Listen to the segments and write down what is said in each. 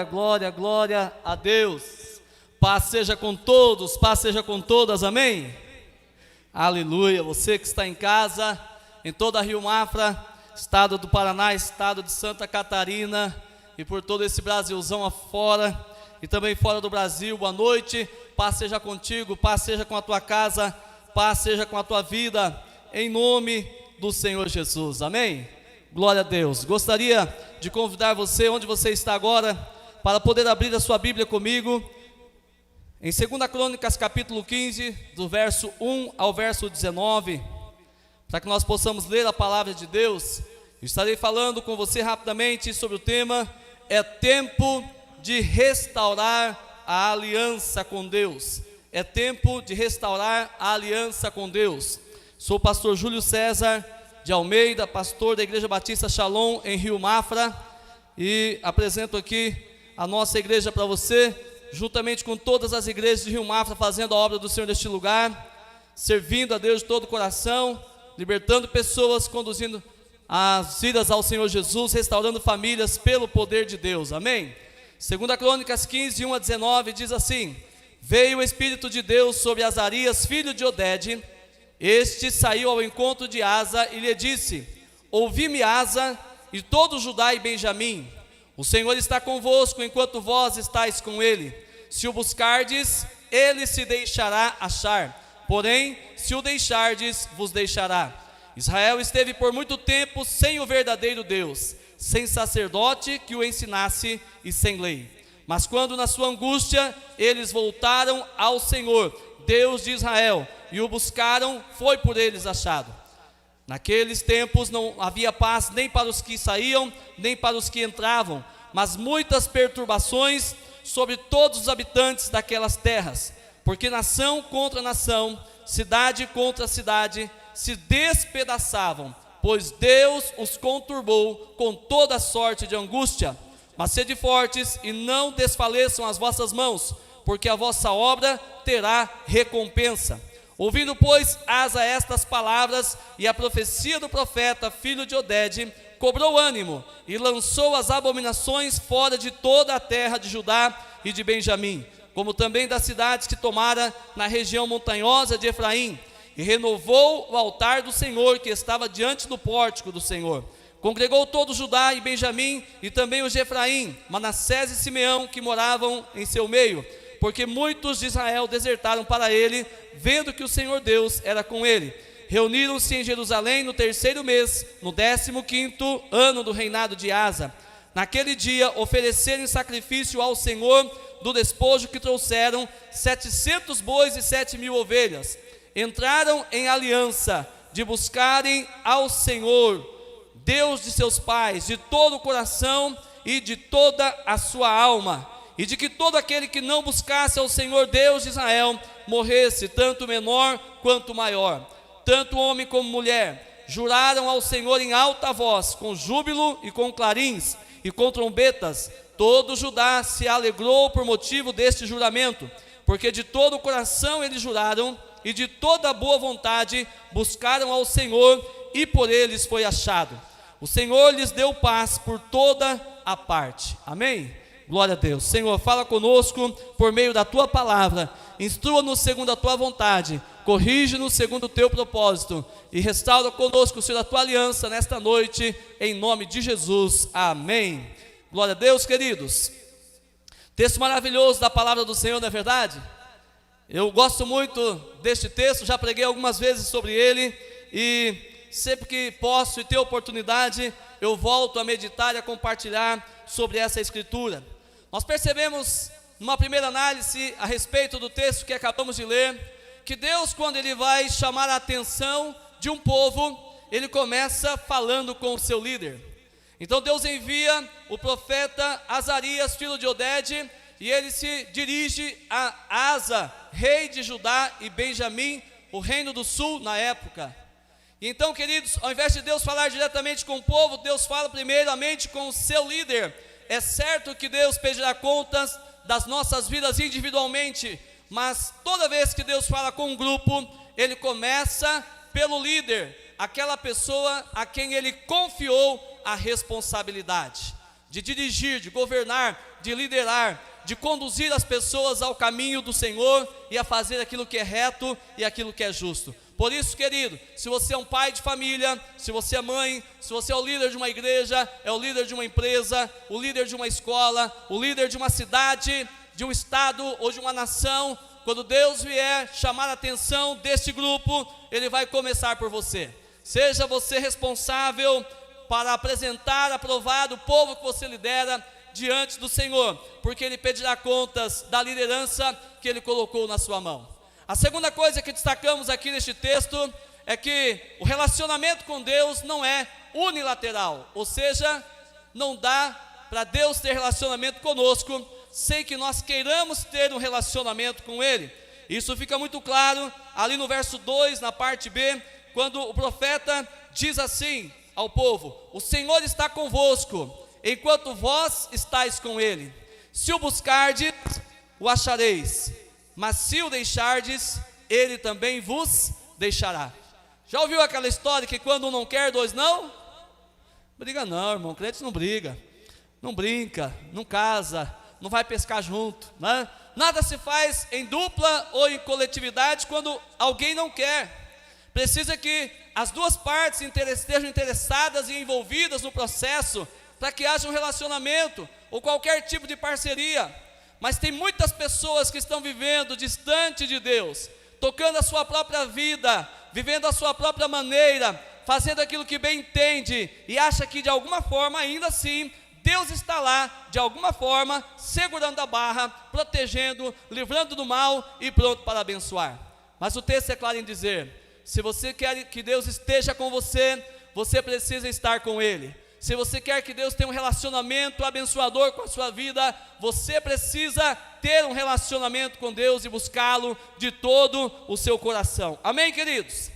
Glória, glória a Deus. Paz seja com todos, paz seja com todas, amém? Aleluia. Você que está em casa, em toda a Rio Mafra, estado do Paraná, estado de Santa Catarina e por todo esse Brasilzão afora e também fora do Brasil, boa noite. Paz seja contigo, paz seja com a tua casa, paz seja com a tua vida, em nome do Senhor Jesus, amém? Glória a Deus. Gostaria de convidar você, onde você está agora, para poder abrir a sua Bíblia comigo, em 2 Crônicas capítulo 15, do verso 1 ao verso 19, para que nós possamos ler a palavra de Deus. Estarei falando com você rapidamente sobre o tema, é tempo de restaurar a aliança com Deus. É tempo de restaurar a aliança com Deus. Sou o pastor Júlio César de Almeida, pastor da Igreja Batista Shalom em Rio Mafra, e apresento aqui a nossa igreja para você, juntamente com todas as igrejas de Rio Mafra, fazendo a obra do Senhor neste lugar, servindo a Deus de todo o coração, libertando pessoas, conduzindo as vidas ao Senhor Jesus, restaurando famílias pelo poder de Deus, amém? 2 Crônicas 15, 1 a 19, diz assim: veio o Espírito de Deus sobre Azarias, filho de Oded. Este saiu ao encontro de Asa e lhe disse: ouvi-me, Asa, e todo Judá e Benjamim, o Senhor está convosco enquanto vós estáis com ele. Se o buscardes, ele se deixará achar, porém, se o deixardes, vos deixará. Israel esteve por muito tempo sem o verdadeiro Deus, sem sacerdote que o ensinasse e sem lei. Mas quando na sua angústia eles voltaram ao Senhor, Deus de Israel, e o buscaram, foi por eles achado. Naqueles tempos não havia paz nem para os que saíam, nem para os que entravam, mas muitas perturbações sobre todos os habitantes daquelas terras, porque nação contra nação, cidade contra cidade, se despedaçavam, pois Deus os conturbou com toda sorte de angústia. Mas sede fortes e não desfaleçam as vossas mãos, porque a vossa obra terá recompensa. Ouvindo, pois, Asa estas palavras e a profecia do profeta, filho de Oded, cobrou ânimo e lançou as abominações fora de toda a terra de Judá e de Benjamim, como também das cidades que tomara na região montanhosa de Efraim, e renovou o altar do Senhor que estava diante do pórtico do Senhor. Congregou todo Judá e Benjamim, e também os de Efraim, Manassés e Simeão, que moravam em seu meio, porque muitos de Israel desertaram para ele, vendo que o Senhor Deus era com ele. Reuniram-se em Jerusalém no 3º mês, no 15º ano do reinado de Asa. Naquele dia ofereceram em sacrifício ao Senhor do despojo que trouxeram 700 bois e 7.000 ovelhas. Entraram em aliança de buscarem ao Senhor, Deus de seus pais, de todo o coração e de toda a sua alma, e de que todo aquele que não buscasse ao Senhor Deus de Israel morresse, tanto menor quanto maior. Tanto homem como mulher juraram ao Senhor em alta voz, com júbilo e com clarins e com trombetas. Todo Judá se alegrou por motivo deste juramento, porque de todo o coração eles juraram, e de toda boa vontade buscaram ao Senhor, e por eles foi achado. O Senhor lhes deu paz por toda a parte. Amém? Glória a Deus. Senhor, fala conosco por meio da tua palavra, instrua-nos segundo a tua vontade, corrige-nos segundo o teu propósito, e restaura conosco, Senhor, a tua aliança nesta noite, em nome de Jesus, amém. Glória a Deus, queridos. Texto maravilhoso da palavra do Senhor, não é verdade? Eu gosto muito deste texto, já preguei algumas vezes sobre ele, e sempre que posso e tenho oportunidade, eu volto a meditar e a compartilhar sobre essa escritura. Nós percebemos, numa primeira análise a respeito do texto que acabamos de ler, que Deus, quando Ele vai chamar a atenção de um povo, Ele começa falando com o seu líder. Então Deus envia o profeta Azarias, filho de Oded, e ele se dirige a Asa, rei de Judá e Benjamim, o reino do sul na época. E então, queridos, ao invés de Deus falar diretamente com o povo, Deus fala primeiramente com o seu líder. É certo que Deus pedirá contas das nossas vidas individualmente, mas toda vez que Deus fala com um grupo, Ele começa pelo líder, aquela pessoa a quem Ele confiou a responsabilidade. de dirigir, de governar, de liderar, de conduzir as pessoas ao caminho do Senhor e a fazer aquilo que é reto e aquilo que é justo. Por isso, querido, se você é um pai de família, se você é mãe, se você é o líder de uma igreja, é o líder de uma empresa, o líder de uma escola, o líder de uma cidade, de um estado ou de uma nação, quando Deus vier chamar a atenção deste grupo, Ele vai começar por você. Seja você responsável para apresentar, aprovar o povo que você lidera diante do Senhor, porque Ele pedirá contas da liderança que Ele colocou na sua mão. A segunda coisa que destacamos aqui neste texto é que o relacionamento com Deus não é unilateral, ou seja, não dá para Deus ter relacionamento conosco sem que nós queiramos ter um relacionamento com Ele. Isso fica muito claro ali no verso 2, na parte B, quando o profeta diz assim ao povo: o Senhor está convosco, enquanto vós estáis com Ele. Se o buscardes, o achareis, mas se o deixardes, Ele também vos deixará. Já ouviu aquela história que quando um não quer, dois não? Briga não, irmão, crente não briga, não brinca, não casa, não vai pescar junto, né? Nada se faz em dupla ou em coletividade quando alguém não quer. Precisa que as duas partes estejam interessadas e envolvidas no processo, para que haja um relacionamento ou qualquer tipo de parceria. Mas tem muitas pessoas que estão vivendo distante de Deus, tocando a sua própria vida, vivendo a sua própria maneira, fazendo aquilo que bem entende, e acha que de alguma forma, ainda assim, Deus está lá, de alguma forma, segurando a barra, protegendo, livrando do mal e pronto para abençoar. Mas o texto é claro em dizer: se você quer que Deus esteja com você, você precisa estar com Ele. Se você quer que Deus tenha um relacionamento abençoador com a sua vida, você precisa ter um relacionamento com Deus e buscá-lo de todo o seu coração. Amém, queridos?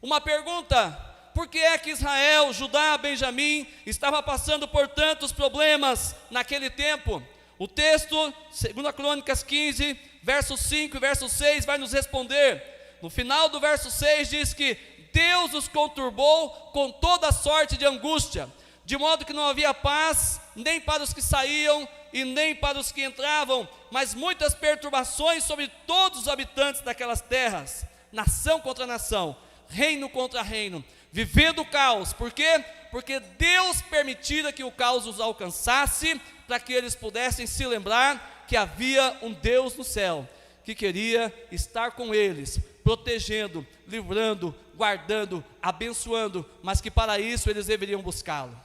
Uma pergunta: por que é que Israel, Judá, Benjamim estava passando por tantos problemas naquele tempo? O texto, 2 Crônicas 15, verso 5 e verso 6 vai nos responder. No final do verso 6 diz que Deus os conturbou com toda sorte de angústia, de modo que não havia paz, nem para os que saíam e nem para os que entravam, mas muitas perturbações sobre todos os habitantes daquelas terras, nação contra nação, reino contra reino, vivendo o caos. Por quê? Porque Deus permitira que o caos os alcançasse, para que eles pudessem se lembrar que havia um Deus no céu, que queria estar com eles, protegendo, livrando, guardando, abençoando, mas que para isso eles deveriam buscá-lo.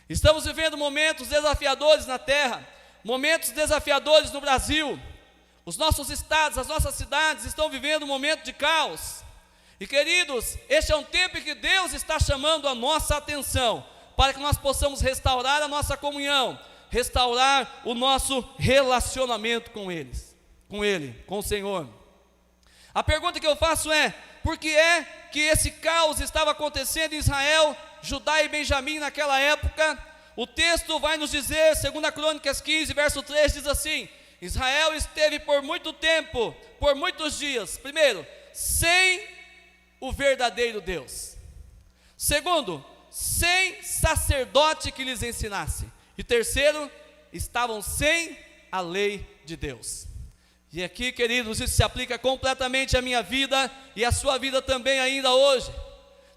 Estamos vivendo momentos desafiadores na terra, momentos desafiadores no Brasil. Os nossos estados, as nossas cidades estão vivendo um momento de caos. E queridos, este é um tempo em que Deus está chamando a nossa atenção, para que nós possamos restaurar a nossa comunhão, restaurar o nosso relacionamento com Ele, com o Senhor. A pergunta que eu faço é: por que é que esse caos estava acontecendo em Israel, Judá e Benjamim naquela época? O texto vai nos dizer, 2 Crônicas 15, verso 3, diz assim: Israel esteve por muito tempo, por muitos dias, primeiro, sem o verdadeiro Deus. Segundo, sem sacerdote que lhes ensinasse. E terceiro, estavam sem a lei de Deus. E aqui, queridos, isso se aplica completamente à minha vida e à sua vida também ainda hoje.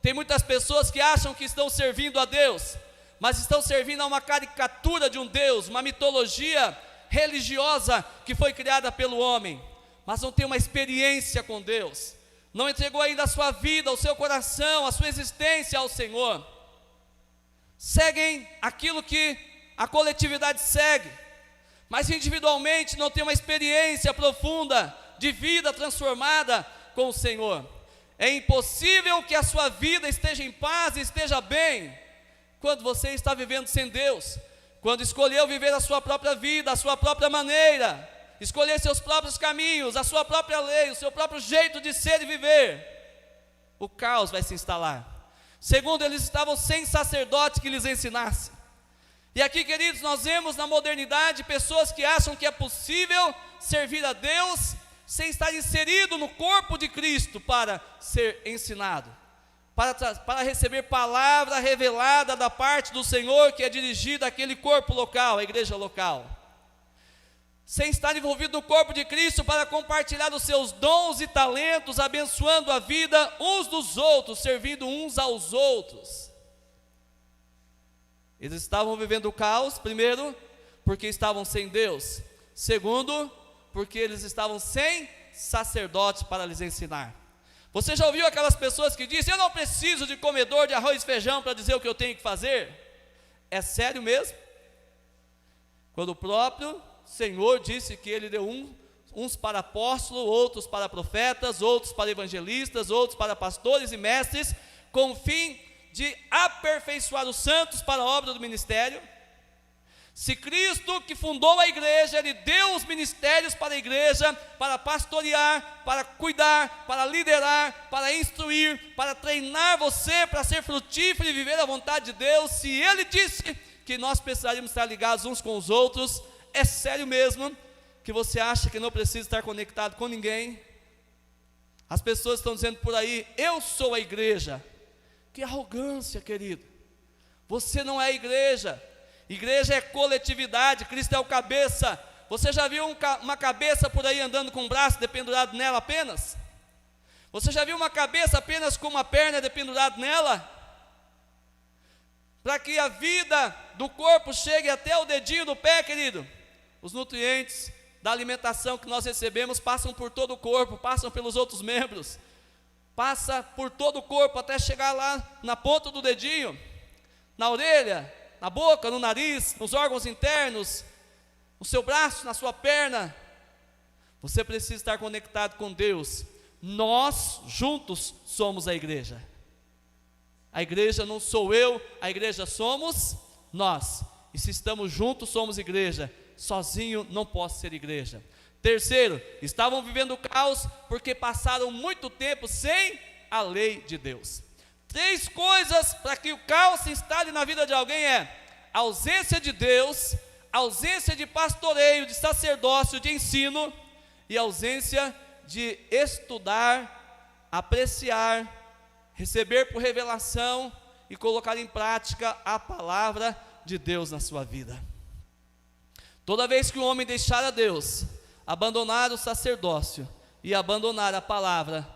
Tem muitas pessoas que acham que estão servindo a Deus, mas estão servindo a uma caricatura de um Deus, uma mitologia religiosa que foi criada pelo homem, mas não tem uma experiência com Deus, não entregou ainda a sua vida, o seu coração, a sua existência ao Senhor. Seguem aquilo que a coletividade segue, mas individualmente não tem uma experiência profunda de vida transformada com o Senhor. É impossível que a sua vida esteja em paz e esteja bem quando você está vivendo sem Deus, quando escolheu viver a sua própria vida, a sua própria maneira, escolher seus próprios caminhos, a sua própria lei, o seu próprio jeito de ser e viver. O caos vai se instalar. Segundo, eles estavam sem sacerdote que lhes ensinasse. E aqui, queridos, nós vemos na modernidade pessoas que acham que é possível servir a Deus sem estar inserido no corpo de Cristo para ser ensinado, para receber palavra revelada da parte do Senhor, que é dirigida àquele corpo local, a igreja local. Sem estar envolvido no corpo de Cristo para compartilhar os seus dons e talentos, abençoando a vida uns dos outros, servindo uns aos outros. Eles estavam vivendo o caos, primeiro, porque estavam sem Deus. Segundo, porque eles estavam sem sacerdote para lhes ensinar. Você já ouviu aquelas pessoas que dizem: eu não preciso de comedor de arroz e feijão para dizer o que eu tenho que fazer? É sério mesmo? Quando o próprio Senhor disse que Ele deu uns para apóstolos, outros para profetas, outros para evangelistas, outros para pastores e mestres, com o fim de aperfeiçoar os santos para a obra do ministério. Se Cristo, que fundou a igreja, Ele deu os ministérios para a igreja, para pastorear, para cuidar, para liderar, para instruir, para treinar você, para ser frutífero e viver a vontade de Deus. Se Ele disse que nós precisaríamos estar ligados uns com os outros, é sério mesmo que você acha que não precisa estar conectado com ninguém? As pessoas estão dizendo por aí: eu sou a igreja. Que arrogância, querido. Você não é a igreja. Igreja é coletividade, Cristo é o cabeça. Você já viu uma cabeça por aí andando com um braço dependurado nela apenas? Você já viu uma cabeça apenas com uma perna dependurado nela? Para que a vida do corpo chegue até o dedinho do pé, querido, os nutrientes da alimentação que nós recebemos passam por todo o corpo, passam pelos outros membros, passa por todo o corpo até chegar lá na ponta do dedinho, na orelha, na boca, no nariz, nos órgãos internos, no seu braço, na sua perna. Você precisa estar conectado com Deus. Nós juntos somos a igreja. A igreja não sou eu, a igreja somos nós. E se estamos juntos, somos igreja. Sozinho não posso ser igreja. Terceiro, estavam vivendo o caos porque passaram muito tempo sem a lei de Deus. 3 coisas para que o caos se instale na vida de alguém é: a ausência de Deus, a ausência de pastoreio, de sacerdócio, de ensino, e a ausência de estudar, apreciar, receber por revelação e colocar em prática a palavra de Deus na sua vida. Toda vez que o homem deixar a Deus, abandonar o sacerdócio e abandonar a palavra,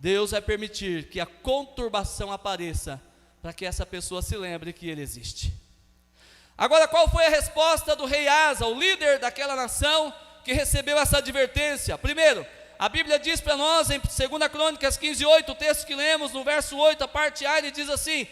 Deus vai permitir que a conturbação apareça, para que essa pessoa se lembre que Ele existe. Agora, qual foi a resposta do rei Asa, o líder daquela nação, que recebeu essa advertência? Primeiro, a Bíblia diz para nós, em 2 Crônicas 15:8, o texto que lemos, no verso 8, a parte A, ele diz assim: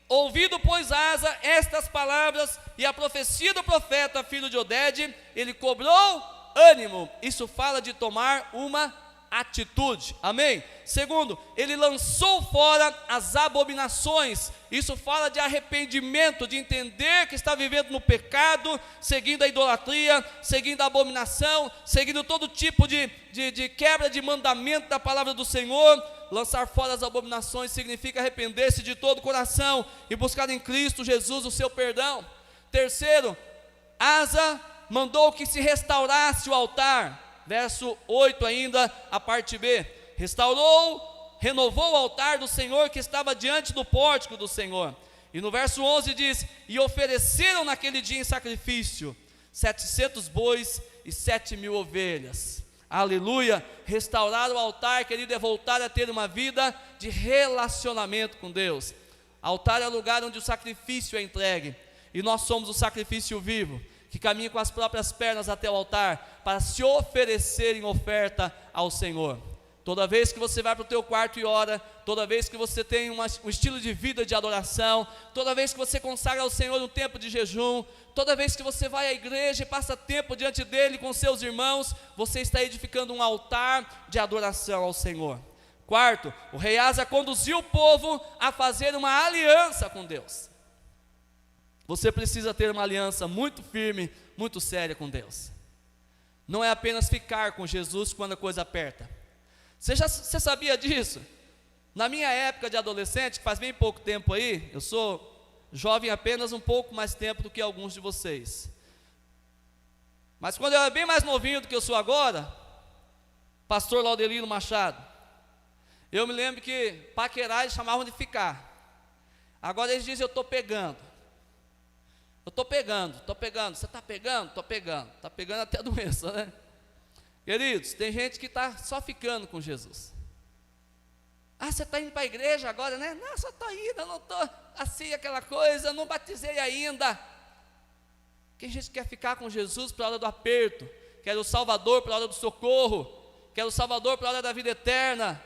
ouvido, pois, Asa estas palavras e a profecia do profeta, filho de Oded, ele cobrou ânimo. Isso fala de tomar uma atitude, amém? Segundo, ele lançou fora as abominações. Isso fala de arrependimento, de entender que está vivendo no pecado, seguindo a idolatria, seguindo a abominação, seguindo todo tipo de quebra de mandamento da palavra do Senhor. Lançar fora as abominações significa arrepender-se de todo o coração e buscar em Cristo Jesus o seu perdão. Terceiro, Asa mandou que se restaurasse o altar. Verso 8 ainda, a parte B: renovou o altar do Senhor que estava diante do pórtico do Senhor. E no verso 11 diz: e ofereceram naquele dia em sacrifício 700 bois e 7.000 ovelhas. Aleluia! Restaurar o altar, querido, é voltar a ter uma vida de relacionamento com Deus. Altar é o lugar onde o sacrifício é entregue, e nós somos o sacrifício vivo, que caminha com as próprias pernas até o altar, para se oferecer em oferta ao Senhor. Toda vez que você vai para o teu quarto e ora, toda vez que você tem um estilo de vida de adoração, toda vez que você consagra ao Senhor um tempo de jejum, toda vez que você vai à igreja e passa tempo diante dEle com seus irmãos, você está edificando um altar de adoração ao Senhor. Quarto, o rei Asa conduziu o povo a fazer uma aliança com Deus. Você precisa ter uma aliança muito firme, muito séria com Deus. Não é apenas ficar com Jesus quando a coisa aperta. Você sabia disso? Na minha época de adolescente, que faz bem pouco tempo aí, eu sou jovem apenas um pouco mais tempo do que alguns de vocês. Mas quando eu era bem mais novinho do que eu sou agora, pastor Laudelino Machado, Eu me lembro que paquerar eles chamavam de ficar. Agora eles dizem, eu estou pegando. Eu estou pegando. Você está pegando? Estou pegando. Está pegando até a doença, né? Queridos, tem gente que está só ficando com Jesus. Ah, você está indo para a igreja agora, né? Não, só estou indo, eu não estou assim, aquela coisa, não batizei ainda. Tem gente que quer ficar com Jesus para a hora do aperto, quer o Salvador para a hora do socorro, quer o Salvador para a hora da vida eterna,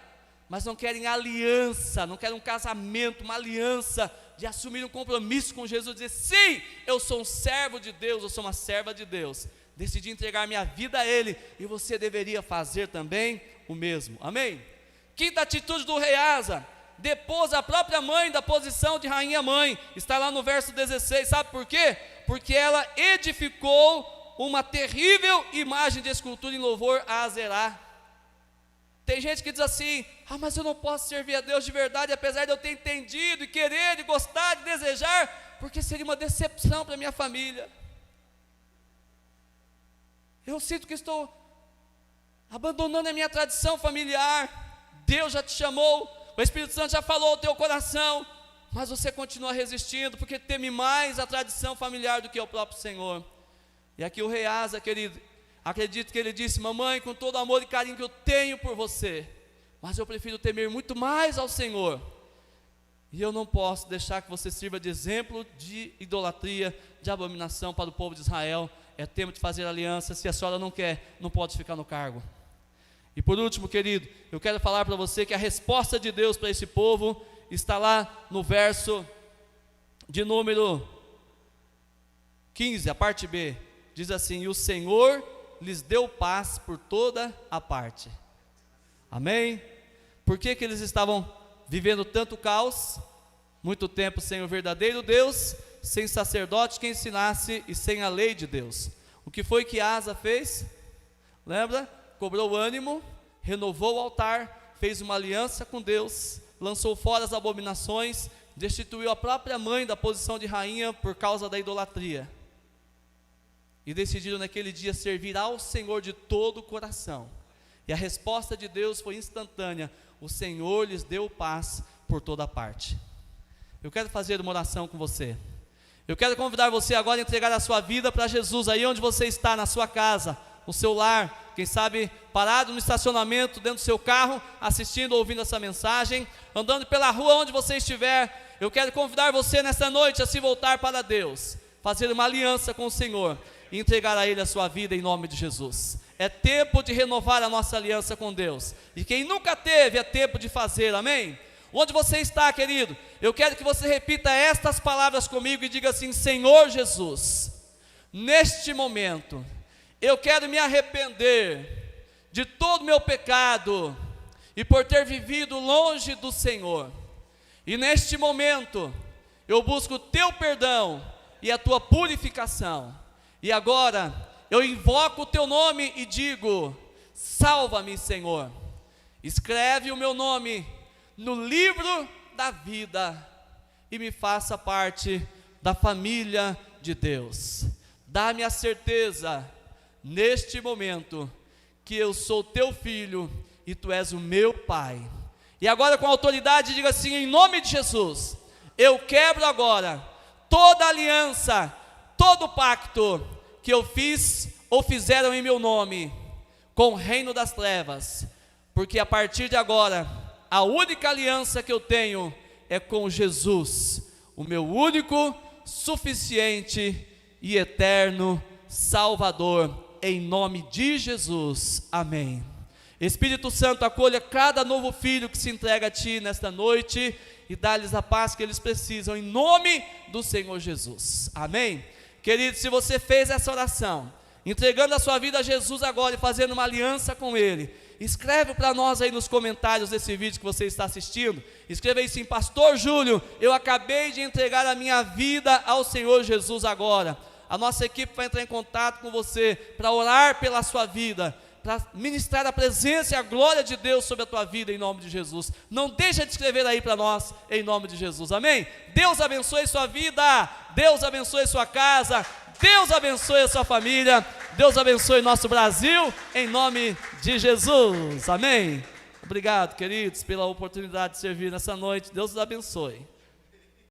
mas não querem aliança, não querem um casamento, uma aliança, de assumir um compromisso com Jesus, dizer, sim, eu sou um servo de Deus, eu sou uma serva de Deus, decidi entregar minha vida a Ele, e você deveria fazer também o mesmo, amém? Quinta atitude do rei Asa, depôs a própria mãe da posição de rainha mãe, está lá no verso 16, sabe por quê? Porque ela edificou uma terrível imagem de escultura em louvor a Azerá. Tem gente que diz assim, ah, mas eu não posso servir a Deus de verdade, apesar de eu ter entendido, e querer, e gostar, e desejar, porque seria uma decepção para a minha família. Eu sinto que estou abandonando a minha tradição familiar. Deus já te chamou, o Espírito Santo já falou ao teu coração, mas você continua resistindo, porque teme mais a tradição familiar do que o próprio Senhor. E aqui o rei Asa, querido, acredito que ele disse, mamãe, com todo o amor e carinho que eu tenho por você, mas eu prefiro temer muito mais ao Senhor, e eu não posso deixar que você sirva de exemplo de idolatria, de abominação para o povo de Israel. É tempo de fazer aliança. Se a senhora não quer, não pode ficar no cargo. E por último, querido, eu quero falar para você que a resposta de Deus para esse povo está lá no verso de número 15, a parte B, diz assim, e o Senhor lhes deu paz por toda a parte. Amém? Por que que eles estavam vivendo tanto caos? Muito tempo sem o verdadeiro Deus, sem sacerdote que ensinasse e sem a lei de Deus. O que foi que Asa fez? Lembra? Cobrou ânimo, renovou o altar, fez uma aliança com Deus, lançou fora as abominações, destituiu a própria mãe da posição de rainha por causa da idolatria. E decidiram naquele dia servir ao Senhor de todo o coração. E a resposta de Deus foi instantânea, o Senhor lhes deu paz por toda parte. Eu quero fazer uma oração com você. Eu quero convidar você agora a entregar a sua vida para Jesus, aí onde você está, na sua casa, no seu lar, quem sabe parado no estacionamento, dentro do seu carro, assistindo, ouvindo essa mensagem, andando pela rua onde você estiver. Eu quero convidar você nesta noite a se voltar para Deus, fazer uma aliança com o Senhor e entregar a Ele a sua vida em nome de Jesus. É tempo de renovar a nossa aliança com Deus, e quem nunca teve, é tempo de fazer, amém? Onde você está, querido, eu quero que você repita estas palavras comigo e diga assim, Senhor Jesus, neste momento, eu quero me arrepender de todo o meu pecado, e por ter vivido longe do Senhor, e neste momento, eu busco o teu perdão, e a tua purificação, e agora, eu invoco o teu nome e digo, salva-me Senhor, escreve o meu nome no livro da vida, e me faça parte da família de Deus. Dá-me a certeza, neste momento, que eu sou teu filho, e tu és o meu pai. E agora com autoridade diga assim, em nome de Jesus, eu quebro agora, toda aliança, todo pacto, que eu fiz, ou fizeram em meu nome, com o reino das trevas, porque a partir de agora, a única aliança que eu tenho é com Jesus, o meu único, suficiente e eterno Salvador, em nome de Jesus, amém. Espírito Santo, acolha cada novo filho que se entrega a Ti nesta noite, e dá-lhes a paz que eles precisam, em nome do Senhor Jesus, amém. Querido, se você fez essa oração, entregando a sua vida a Jesus agora, e fazendo uma aliança com Ele, escreve para nós aí nos comentários desse vídeo que você está assistindo, escreva aí sim, Pastor Júlio, eu acabei de entregar a minha vida ao Senhor Jesus agora. A nossa equipe vai entrar em contato com você, para orar pela sua vida, para ministrar a presença e a glória de Deus sobre a tua vida, em nome de Jesus. Não deixa de escrever aí para nós, em nome de Jesus, amém? Deus abençoe sua vida, Deus abençoe sua casa, Deus abençoe a sua família, Deus abençoe nosso Brasil, em nome de Jesus, amém? Obrigado, queridos, pela oportunidade de servir nessa noite. Deus os abençoe.